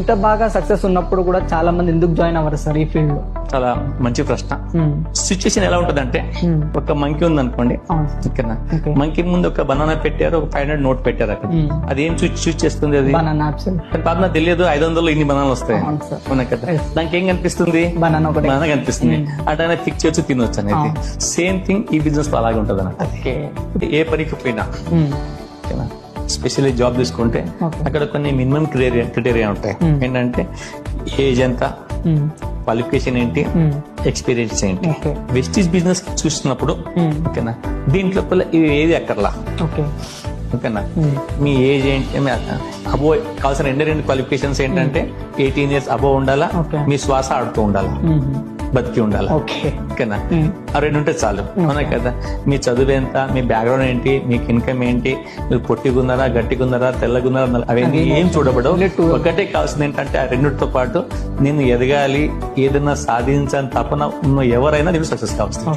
ఇంత బాగా సక్సెస్ ఉన్నప్పుడు కూడా చాలా మంది ఎందుకు జాయిన్ అవ్వరు సార్ ఈ ఫీల్డ్ లో? చాలా మంచి ప్రశ్న. సిచ్యుయేషన్ ఎలా ఉంటదంటే, ఒక మంకీ ఉంది అనుకోండి, ఓకేనా, మంకీ ముందు ఒక బనానా పెట్టారు, ఒక 500 నోట్ పెట్టారు అక్కడ. అదేం చూస్ చేస్తుంది? అది నాకు తెలియదు 500 ఇన్ని బనానాలు వస్తాయి కదా, దానికి ఏం కనిపిస్తుంది? బనానా కనిపిస్తుంది. అటైనా ఫిక్స్ చేసి తినొచ్చు అనేది. సేమ్ థింగ్ ఈ బిజినెస్ లో అలాగే ఉంటది అన్నమాట. ఏ పనికి పోయినా, స్పెషల్లీ జాబ్ తీసుకుంటే అక్కడ కొన్ని మినిమం క్రైటీరియా ఉంటాయి. ఏంటంటే ఏజ్ ఎంత, క్వాలిఫికేషన్ ఏంటి, ఎక్స్పీరియన్స్ ఏంటి. వెస్టీజ్ బిజినెస్ చూస్తున్నప్పుడు ఓకేనా, దీంట్లో ఇవి ఏది అక్కర్లా, ఓకేనా. మీ ఏజ్ ఏంటి, అబో కావాల్సిన రెండు క్వాలిఫికేషన్స్ ఏంటంటే 18 years అబో ఉండాలా, మీ శ్వాస ఆడుతూ ఉండాలా, బతికి ఉండాలి, ఓకేనా. ఆ రెండు ఉంటే చాలు మనకి కదా. మీ చదువు ఎంత, మీ బ్యాక్గ్రౌండ్ ఏంటి, మీకు ఇన్కమ్ ఏంటి, మీరు పొట్టిగున్నారా, గట్టిగున్నారా, తెల్లగున్నారా, అవన్నీ ఏం చూడబడవు. ఒకటే కావాల్సింది ఏంటంటే ఆ రెండిటితో పాటు నేను ఎదగాలి, ఏదైనా సాధించాలని తపన ఉన్న ఎవరైనా నేను సక్సెస్ కావచ్చు.